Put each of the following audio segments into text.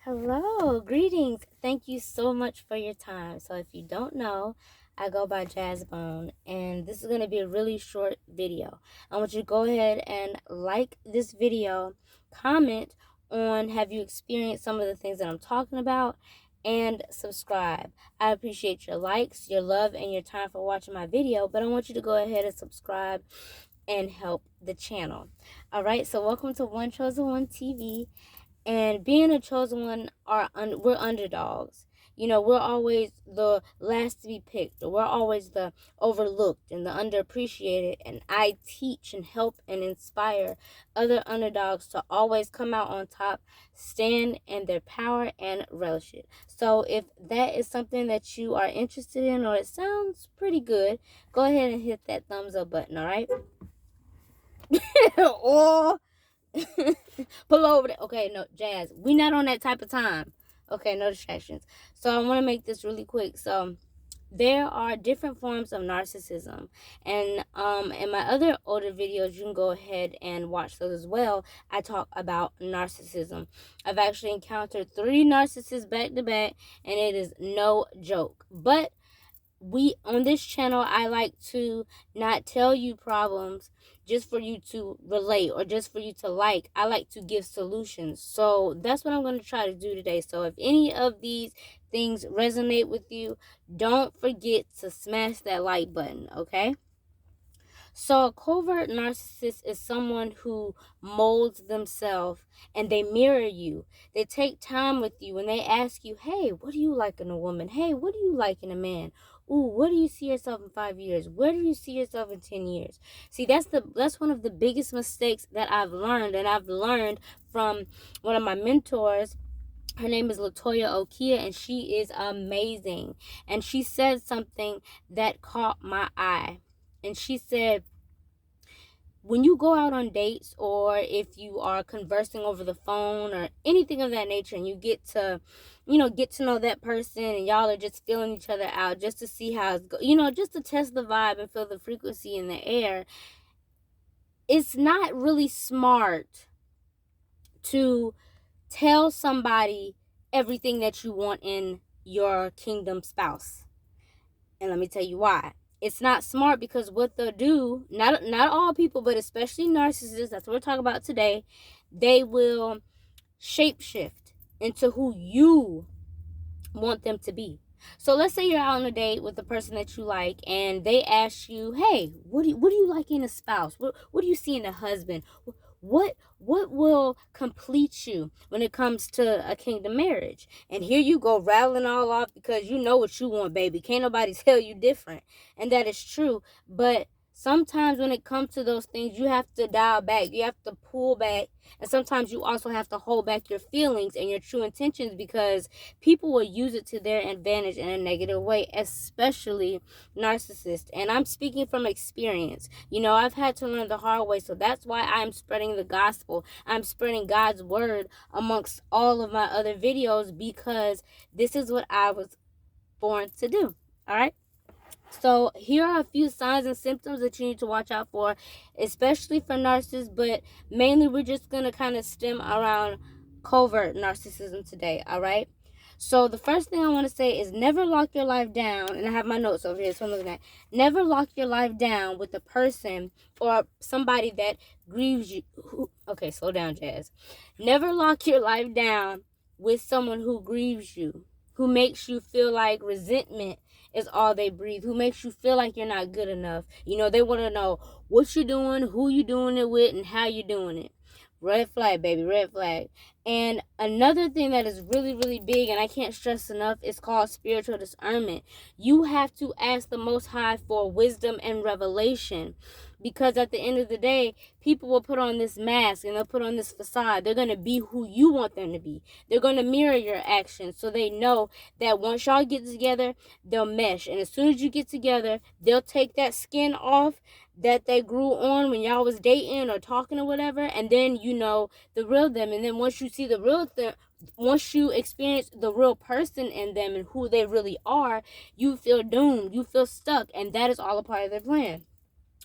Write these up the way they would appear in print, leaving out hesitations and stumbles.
Hello, greetings. Thank you so much for your time. So if you don't know, I go by Jazzbone, and this is going to be a really short video. I want you to go ahead and like this video, comment on have you experienced some of the things that I'm talking about, and subscribe. I appreciate your likes, your love, and your time for watching my video, but I want you to go ahead and subscribe and help the channel. All right, so welcome to One Chosen One TV. And being a chosen one, we're underdogs. You know, we're always the last to be picked, or we're always the overlooked and the underappreciated. And I teach and help and inspire other underdogs to always come out on top, stand in their power, and relish it. So if that is something that you are interested in, or it sounds pretty good, go ahead and hit that thumbs up button, all right? or pull over there. Okay, no, Jazz, we not on that type of time. Okay, no distractions. So I want to make this really quick. So there are different forms of narcissism, and in my other older videos, you can go ahead and watch those as well. I talk about narcissism. I've actually encountered 3 narcissists back to back, and it is no joke. But on this channel, I like to not tell you problems just for you to relate or just for you to like. I like to give solutions. So that's what I'm going to try to do today. So if any of these things resonate with you, don't forget to smash that like button, okay? So a covert narcissist is someone who molds themselves and they mirror you. They take time with you and they ask you, hey, what do you like in a woman? Hey, what do you like in a man? Ooh, where do you see yourself in 5 years? Where do you see yourself in 10 years? See, that's one of the biggest mistakes that I've learned, and I've learned from one of my mentors. Her name is Latoya Okia, and she is amazing. And she said something that caught my eye. And she said, when you go out on dates, or if you are conversing over the phone or anything of that nature, and you get to know that person, and y'all are just feeling each other out just to see how it's just to test the vibe and feel the frequency in the air, it's not really smart to tell somebody everything that you want in your kingdom spouse. And let me tell you why. It's not smart, because what they'll do, not all people, but especially narcissists, that's what we're talking about today, they will shapeshift into who you want them to be. So let's say you're out on a date with the person that you like, and they ask you, hey, what do you like in a spouse? What do you see in a husband? What will complete you when it comes to a kingdom marriage? And here you go rattling all off because you know what you want, baby. Can't nobody tell you different. And that is true. But sometimes when it comes to those things, you have to dial back. You have to pull back. And sometimes you also have to hold back your feelings and your true intentions, because people will use it to their advantage in a negative way, especially narcissists. And I'm speaking from experience. I've had to learn the hard way. So that's why I'm spreading the gospel. I'm spreading God's word amongst all of my other videos, because this is what I was born to do. All right. So here are a few signs and symptoms that you need to watch out for, especially for narcissists, but mainly we're just going to kind of stem around covert narcissism today, all right? So the first thing I want to say is never lock your life down, and I have my notes over here, so I'm looking at. Never lock your life down with a person or somebody that grieves you. Okay, slow down, Jazz. Never lock your life down with someone who grieves you, who makes you feel like resentment is all they breathe, who makes you feel like you're not good enough. They want to know what you're doing, who you're doing it with, and how you're doing it. Red flag, baby, red flag. And another thing that is really, really big, and I can't stress enough, is called spiritual discernment. You have to ask the Most High for wisdom and revelation, because at the end of the day, people will put on this mask and they'll put on this facade. They're going to be who you want them to be. They're going to mirror your actions, so they know that once y'all get together, they'll mesh. And as soon as you get together, they'll take that skin off that they grew on when y'all was dating or talking or whatever, and then you know the real them. And then once you see the real thing, once you experience the real person in them and who they really are, you feel doomed, you feel stuck, and that is all a part of their plan.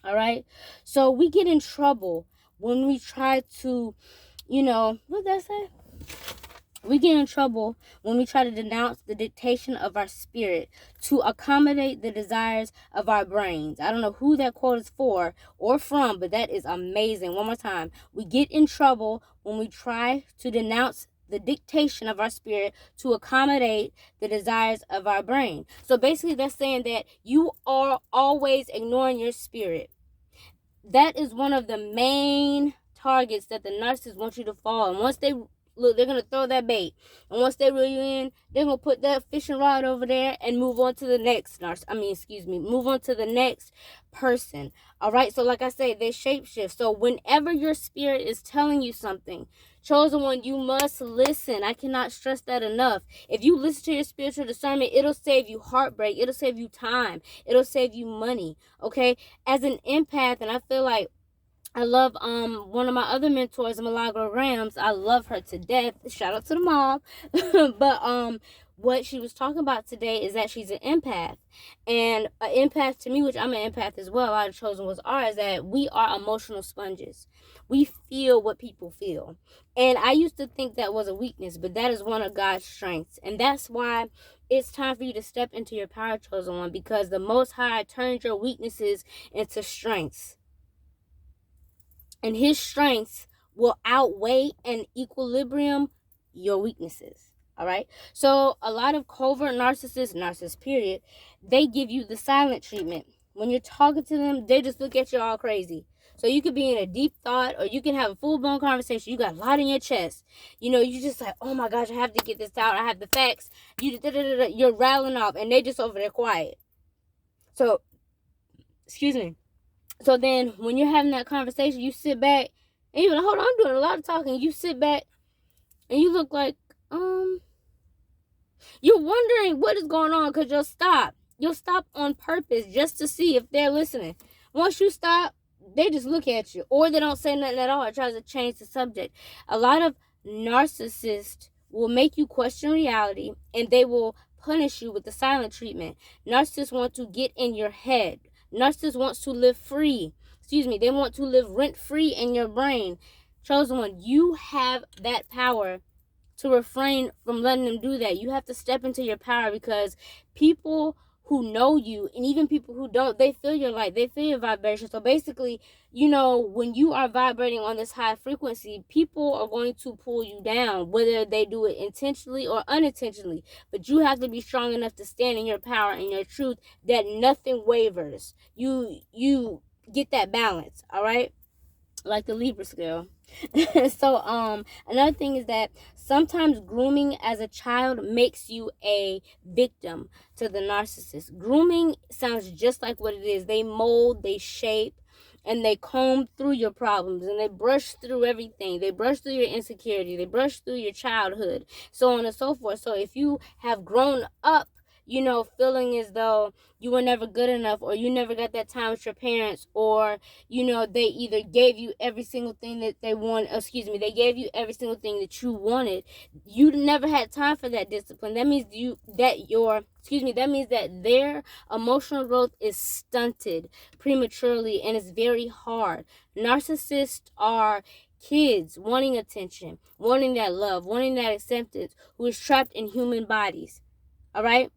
All right, so we get in trouble when we try to, what did that say? We get in trouble when we try to denounce the dictation of our spirit to accommodate the desires of our brains. I don't know who that quote is for or from, but that is amazing. One more time. We get in trouble when we try to denounce the dictation of our spirit to accommodate the desires of our brain. So basically that's saying that you are always ignoring your spirit. That is one of the main targets that the narcissists want you to fall. And once they look, they're going to throw that bait. And once they reel you in, they're going to put that fishing rod over there and move on to the next move on to the next person. All right. So like I say, they shapeshift. So whenever your spirit is telling you something, chosen one, you must listen. I cannot stress that enough. If you listen to your spiritual discernment, it'll save you heartbreak. It'll save you time. It'll save you money. Okay. As an empath, and I feel like I love one of my other mentors, Milagro Rams. I love her to death. Shout out to the mob. But what she was talking about today is that she's an empath. And an empath to me, which I'm an empath as well, a lot of chosen ones are, is that we are emotional sponges. We feel what people feel. And I used to think that was a weakness, but that is one of God's strengths. And that's why it's time for you to step into your power, chosen one, because the Most High turned your weaknesses into strengths. And his strengths will outweigh and equilibrium your weaknesses. All right. So a lot of covert narcissists period, they give you the silent treatment. When you're talking to them, they just look at you all crazy. So you could be in a deep thought, or you can have a full-blown conversation. You got a lot in your chest. You know, you just like, oh my gosh, I have to get this out. I have the facts. You're rattling off, and they just over there quiet. So, excuse me. So then when you're having that conversation, you sit back and you're like, hold on, I'm doing a lot of talking. You sit back and you look like, you're wondering what is going on, because you'll stop. You'll stop on purpose just to see if they're listening. Once you stop, they just look at you, or they don't say nothing at all. It tries to change the subject. A lot of narcissists will make you question reality, and they will punish you with the silent treatment. Narcissists want to get in your head. Narcissists wants to live free. They want to live rent-free in your brain. Chosen one, you have that power to refrain from letting them do that. You have to step into your power, because people who know you, and even people who don't, they feel your light, they feel your vibration. So basically, you know, when you are vibrating on this high frequency, people are going to pull you down, whether they do it intentionally or unintentionally. But you have to be strong enough to stand in your power and your truth, that nothing wavers. You get that balance, all right? Like the Libra scale. So another thing is that sometimes grooming as a child makes you a victim to the narcissist. Grooming sounds just like what it is. They mold, they shape, and they comb through your problems, and they brush through everything. They brush through your insecurity, they brush through your childhood, so on and so forth. So if you have grown up, you know, feeling as though you were never good enough, or you never got that time with your parents, or, you know, they either gave you every single thing that they they gave you every single thing that you wanted. You never had time for that discipline. That means that means that their emotional growth is stunted prematurely, and it's very hard. Narcissists are kids wanting attention, wanting that love, wanting that acceptance, who is trapped in human bodies. All right?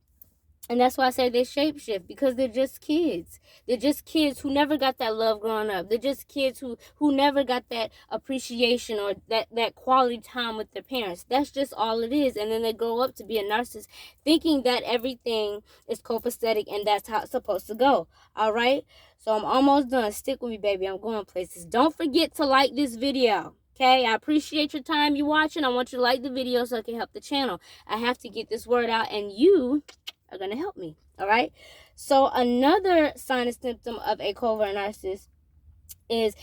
And that's why I say they shapeshift, because they're just kids. They're just kids who never got that love growing up. They're just kids who never got that appreciation or that quality time with their parents. That's just all it is. And then they grow up to be a narcissist, thinking that everything is copacetic and that's how it's supposed to go. All right? So I'm almost done. Stick with me, baby. I'm going places. Don't forget to like this video. Okay, I appreciate your time you watching. I want you to like the video so I can help the channel. I have to get this word out, and you are going to help me. All right. So another sign and symptom of a covert narcissist is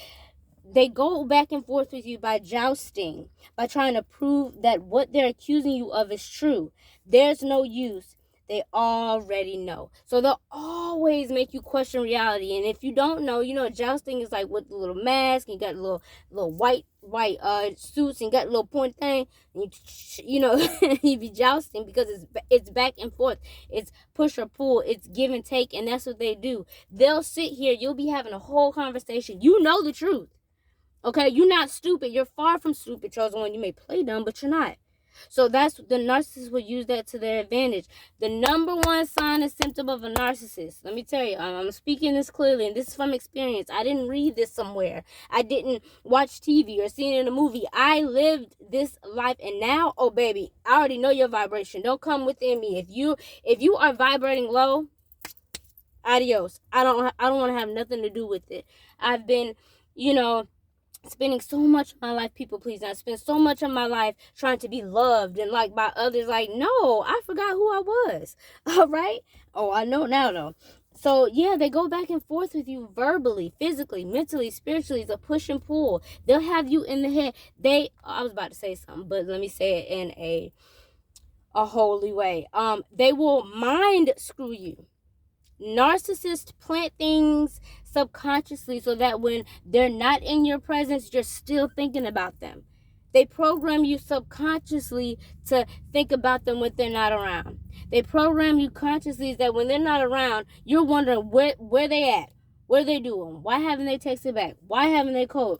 they go back and forth with you by jousting, by trying to prove that what they're accusing you of is true. There's no use. They already know. So they'll always make you question reality. And if you don't know, you know, jousting is like with the little mask, and you got little white suits, and you got a little point thing, and you know, you be jousting, because it's back and forth. It's push or pull. It's give and take, and that's what they do. They'll sit here. You'll be having a whole conversation. You know the truth. Okay? You're not stupid. You're far from stupid, chosen one. You may play dumb, but you're not. So that's the narcissist will use that to their advantage. The number one sign and symptom of a narcissist, let me tell you, I'm speaking this clearly, and this is from experience. I didn't read this somewhere. I didn't watch TV or see it in a movie. I lived this life, and now, oh baby, I already know your vibration. Don't come within me. If you are vibrating low, adios. I don't want to have nothing to do with it. I've been, spending so much of my life people pleasing. I spent so much of my life trying to be loved and liked by others. Like, no, I forgot who I was. All right. Oh, I know now though. So yeah, they go back and forth with you verbally, physically, mentally, spiritually. It's a push and pull. They'll have you in the head. I was about to say something, but let me say it in a holy way. They will mind screw you. Narcissists plant things subconsciously so that when they're not in your presence, you're still thinking about them. They program you subconsciously to think about them when they're not around. They program you consciously that when they're not around, you're wondering where they at, what are they doing, why haven't they texted back, why haven't they called,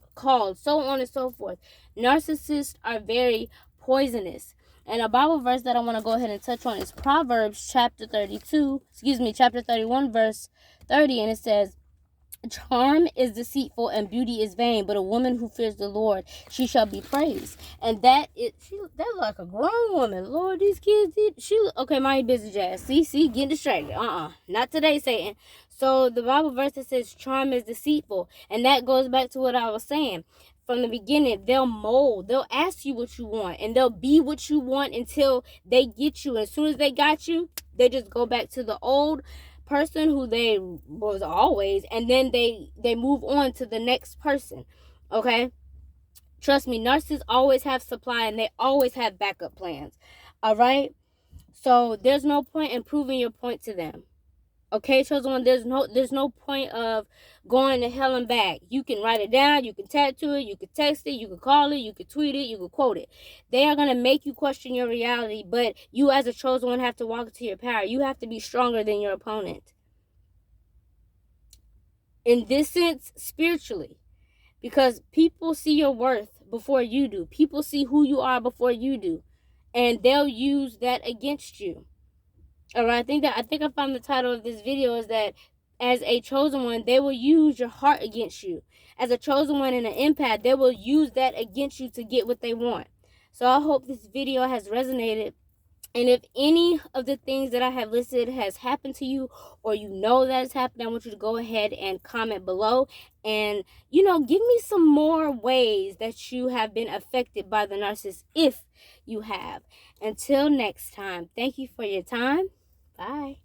so on and so forth. Narcissists are very poisonous. And a Bible verse that I want to go ahead and touch on is Proverbs chapter 31, verse 30. And it says, charm is deceitful and beauty is vain, but a woman who fears the Lord, she shall be praised. And that's like a grown woman. Lord, these kids okay, mind your business, Jazz. See, get distracted. Not today, Satan. So the Bible verse that says charm is deceitful, and that goes back to what I was saying. From the beginning, they'll ask you what you want, and they'll be what you want until they get you. As soon as they got you, they just go back to the old person who they was always, and then they move on to the next person. Okay, trust me, narcissists always have supply and they always have backup plans. All right, so there's no point in proving your point to them. Okay, chosen one, there's no point of going to hell and back. You can write it down, you can tattoo it, you can text it, you can call it, you can tweet it, you can quote it. They are going to make you question your reality, but you as a chosen one have to walk into your power. You have to be stronger than your opponent. In this sense, spiritually, because people see your worth before you do. People see who you are before you do, and they'll use that against you. All right, I think I found the title of this video is that as a chosen one, they will use your heart against you. As a chosen one and an empath, they will use that against you to get what they want. So I hope this video has resonated. And if any of the things that I have listed has happened to you, or you know that has happened, I want you to go ahead and comment below and, give me some more ways that you have been affected by the narcissist, if you have. Until next time, thank you for your time. Bye.